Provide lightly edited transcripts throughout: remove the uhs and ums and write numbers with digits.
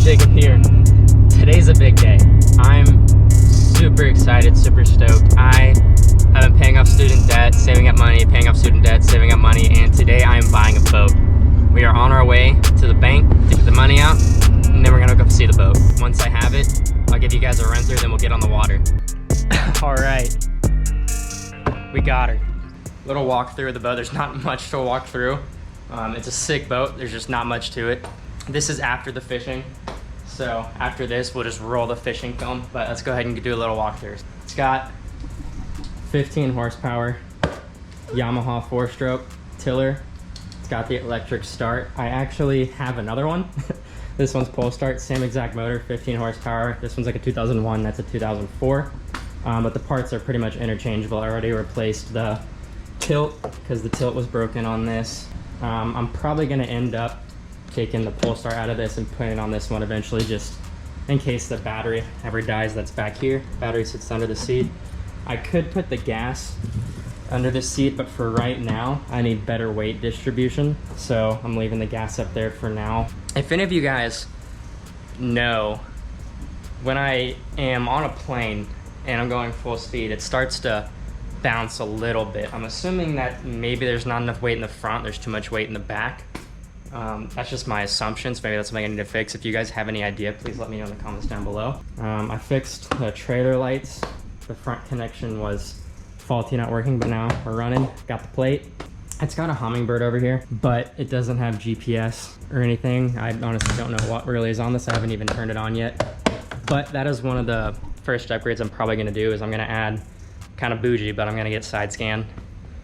Jacob here. Today's a big day. I'm super excited, super stoked. I have been paying off student debt, saving up money, paying off student debt, saving up money, and today I am buying a boat. We are on our way to the bank to get the money out, and then we're gonna go see the boat. Once I have it, I'll give you guys a run through, then we'll get on the water. All right, we got her. Little walk through of the boat. There's not much to walk through. It's a sick boat. There's just not much to it. This is after the fishing. So after this, we'll just roll the fishing film, but let's go ahead and do a little walkthrough. It's got 15 horsepower, Yamaha 4-stroke tiller. It's got the electric start. I actually have another one. This one's pull start, same exact motor, 15 horsepower. This one's like a 2001, that's a 2004. But the parts are pretty much interchangeable. I already replaced the tilt because the tilt was broken on this. I'm probably gonna end up taking the pull start out of this and putting it on this one eventually, just in case the battery ever dies. That's back here. Battery sits under the seat. I could put the gas under the seat, but for right now, I need better weight distribution. So I'm leaving the gas up there for now. If any of you guys know, when I am on a plane and I'm going full speed, it starts to bounce a little bit. I'm assuming that maybe there's not enough weight in the front, there's too much weight in the back. That's just my assumptions. Maybe that's something I need to fix. If you guys have any idea, please let me know in the comments down below. I fixed the trailer lights. The front connection was faulty, not working, but now we're running. Got the plate. It's got a hummingbird over here, but it doesn't have GPS or anything. I honestly don't know what really is on this. I haven't even turned it on yet. But that is one of the first upgrades I'm probably gonna do, is I'm gonna add, kind of bougie, but I'm gonna get side scan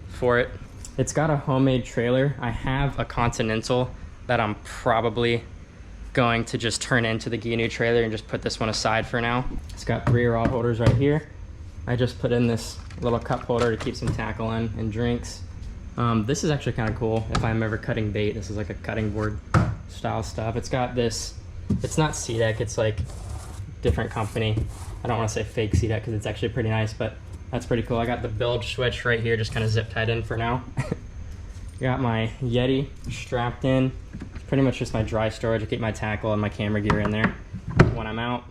for it. It's got a homemade trailer. I have a Continental that I'm probably going to just turn into the Gheenoe trailer and just put this one aside for now. It's got 3 rod holders right here. I just put in this little cup holder to keep some tackle in and drinks. This is actually kind of cool if I'm ever cutting bait. This is like a cutting board style stuff. It's got this, it's not SeaDek, it's like different company. I don't want to say fake SeaDek because it's actually pretty nice, but that's pretty cool. I got the bilge switch right here, just kind of zip tied in for now. Got my Yeti strapped in. It's pretty much just my dry storage to keep my tackle and my camera gear in there when I'm out.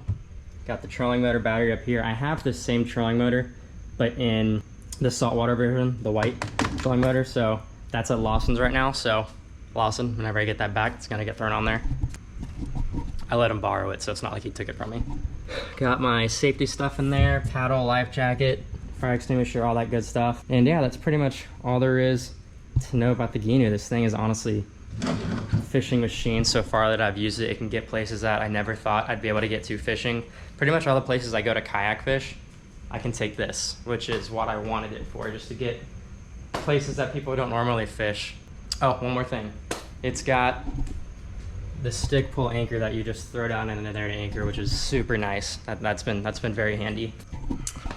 Got the trolling motor battery up here. I have the same trolling motor, but in the saltwater version, the white trolling motor. So that's at Lawson's right now. So Lawson, whenever I get that back, it's gonna get thrown on there. I let him borrow it, so it's not like he took it from me. Got my safety stuff in there, paddle, life jacket, fire extinguisher, all that good stuff. And yeah, that's pretty much all there is to know about the Gheenoe. This thing is honestly a fishing machine so far that I've used it. It can get places that I never thought I'd be able to get to fishing. Pretty much all the places I go to kayak fish, I can take this, which is what I wanted it for, just to get places that people don't normally fish. Oh, one more thing. It's got the stick pull anchor that you just throw down in there to anchor, which is super nice. That's been very handy.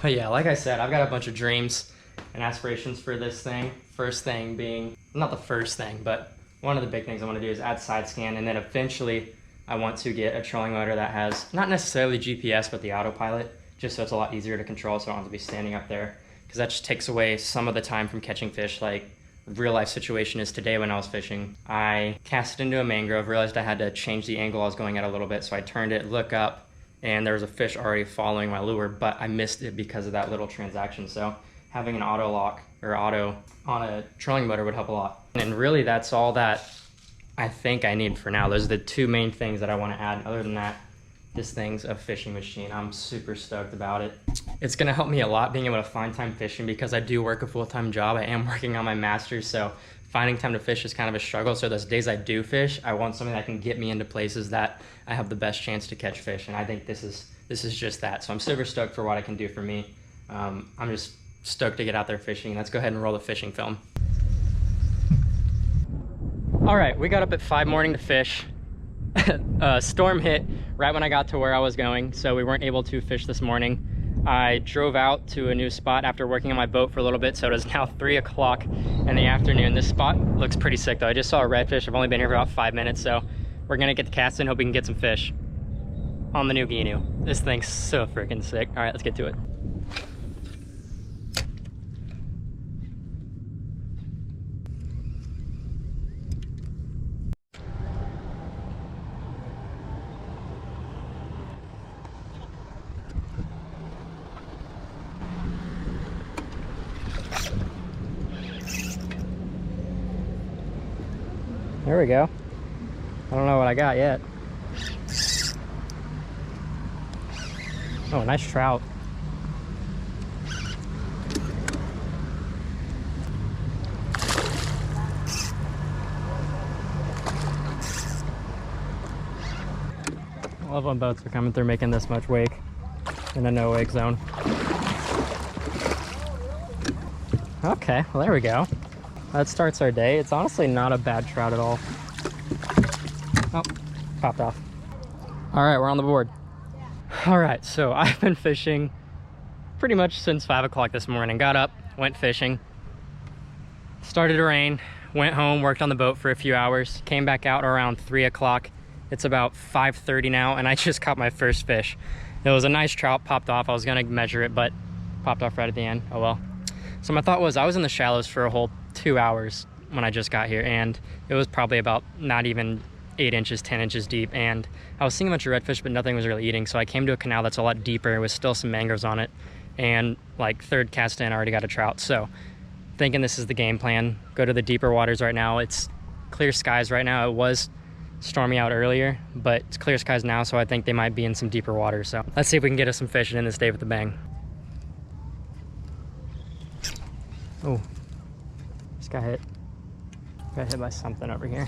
But yeah, like I said, I've got a bunch of dreams and aspirations for this thing. First thing being, not the first thing, but one of the big things I want to do is add side scan, and then eventually I want to get a trolling motor that has not necessarily GPS, but the autopilot, just so it's a lot easier to control, so I don't have to be standing up there, because that just takes away some of the time from catching fish. Like the real life situation is today when I was fishing, I cast it into a mangrove, realized I had to change the angle I was going at a little bit, so I turned it, look up, and there was a fish already following my lure, but I missed it because of that little transaction. So having an auto lock or auto on a trolling motor would help a lot. And really that's all that I think I need for now. Those are the 2 main things that I want to add. Other than that, this thing's a fishing machine. I'm super stoked about it. It's gonna help me a lot being able to find time fishing, because I do work a full-time job. I am working on my master's, so finding time to fish is kind of a struggle. So those days I do fish, I want something that can get me into places that I have the best chance to catch fish, and I think this is just that. So I'm super stoked for what it can do for me. I'm just stoked to get out there fishing. Let's go ahead and roll the fishing film. All right, we got up at 5 morning to fish. A storm hit right when I got to where I was going, so we weren't able to fish this morning. I drove out to a new spot after working on my boat for a little bit, so it is now 3 o'clock in the afternoon. This spot looks pretty sick though. I just saw a redfish. I've only been here for about 5 minutes, so we're gonna get the cast in, hope we can get some fish on the new Gheenoe. This thing's so freaking sick. All right, let's get to it. There we go. I don't know what I got yet. Oh, nice trout. I love when boats are coming through making this much wake in a no wake zone. Okay, well there we go. That starts our day. It's honestly not a bad trout at all. Oh, popped off. All right, we're on the board. All right, so I've been fishing pretty much since 5 o'clock this morning. Got up, went fishing, started to rain, went home, worked on the boat for a few hours, came back out around 3 o'clock. It's about 5:30 now, and I just caught my first fish. It was a nice trout, popped off. I was gonna measure it, but popped off right at the end. Oh well. So my thought was, I was in the shallows for a whole 2 hours when I just got here, and it was probably about not even 8 inches, 10 inches deep, and I was seeing a bunch of redfish, but nothing was really eating. So I came to a canal that's a lot deeper with still some mangroves on it, and like third cast in, I already got a trout. So thinking this is the game plan, go to the deeper waters right now. It's clear skies right now. It was stormy out earlier, but it's clear skies now, so I think they might be in some deeper waters. So let's see if we can get us some fish and end this day with a bang. Oh, just got hit. Got hit by something over here.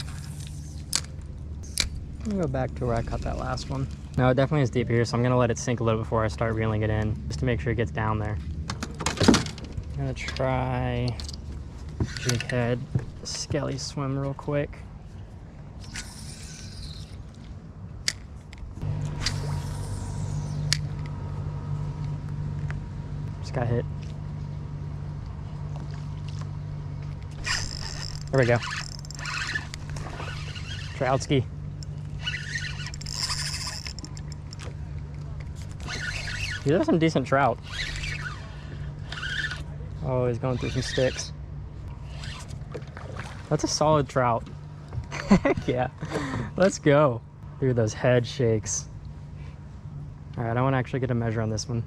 Let me go back to where I caught that last one. No, it definitely is deep here, so I'm gonna let it sink a little before I start reeling it in, just to make sure it gets down there. I'm gonna try jig head skelly swim real quick. Just got hit. There we go. Troutski. These are some decent trout. Oh, he's going through some sticks. That's a solid trout. Heck yeah. Let's go. Look at those head shakes. All right, I want to actually get a measure on this one.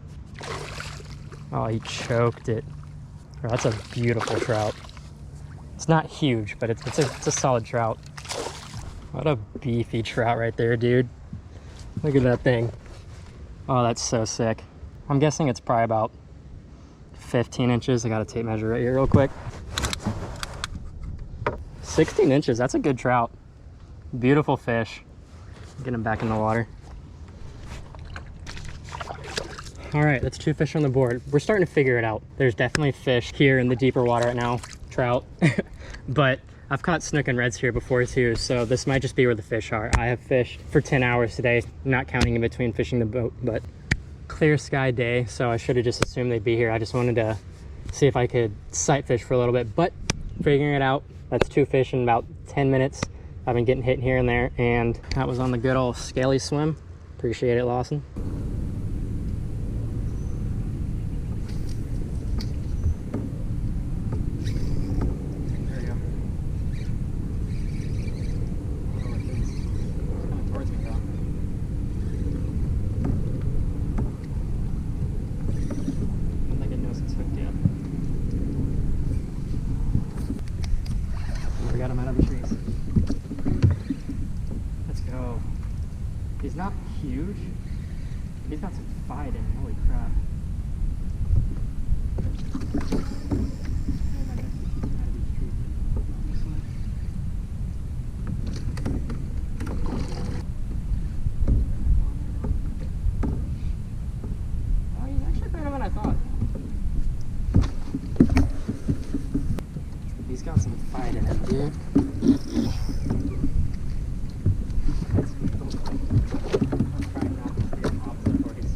Oh, he choked it. Oh, that's a beautiful trout. It's not huge, but it's a solid trout. What a beefy trout right there, dude. Look at that thing. Oh, that's so sick. I'm guessing it's probably about 15 inches. I got a tape measure right here real quick. 16 inches, that's a good trout. Beautiful fish. Get him back in the water. All right, that's 2 fish on the board. We're starting to figure it out. There's definitely fish here in the deeper water right now, trout. But I've caught snook and reds here before too, so this might just be where the fish are. I have fished for 10 hours today, not counting in between fishing the boat, but clear sky day, so I should have just assumed they'd be here. I just wanted to see if I could sight fish for a little bit, but figuring it out. That's 2 fish in about 10 minutes. I've been getting hit here and there, and that was on the good old scaly swim. Appreciate it, Lawson. Got him out of the trees. Let's go. He's not huge. He's got some fight in him. Holy crap. Oh, he's actually better than I thought. He's got some fight in him, dude. I'm trying not to stay opposite where he's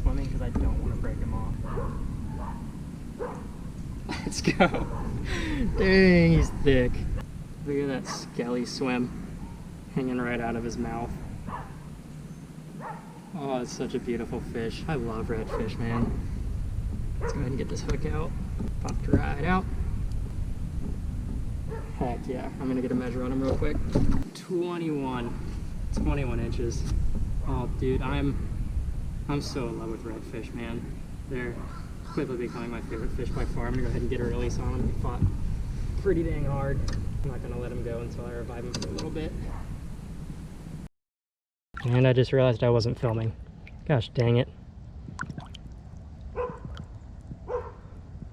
swimming because I don't want to break him off. Let's go. Dang, he's thick. Look at that skelly swim hanging right out of his mouth. Oh, it's such a beautiful fish. I love redfish, man. Let's go ahead and get this hook out. Popped right out. Heck yeah, I'm gonna get a measure on him real quick. 21 inches. Oh dude, I'm so in love with redfish, man. They're quickly becoming my favorite fish by far. I'm gonna go ahead and get a release on him. He fought pretty dang hard. I'm not gonna let him go until I revive him for a little bit. And I just realized I wasn't filming. Gosh dang it.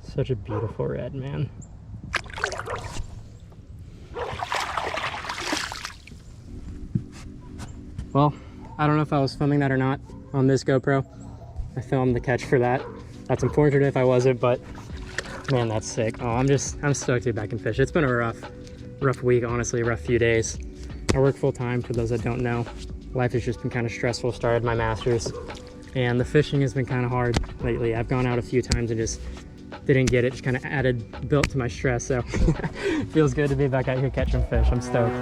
Such a beautiful red, man. Well, I don't know if I was filming that or not on this GoPro. I filmed the catch for that. That's unfortunate if I wasn't, but man, that's sick. Oh, I'm stoked to be back in fish. It's been a rough week, honestly, rough few days. I work full time, for those that don't know. Life has just been kind of stressful. Started my master's, and the fishing has been kind of hard lately. I've gone out a few times and just didn't get it. Just kind of built to my stress. So feels good to be back out here catching fish. I'm stoked.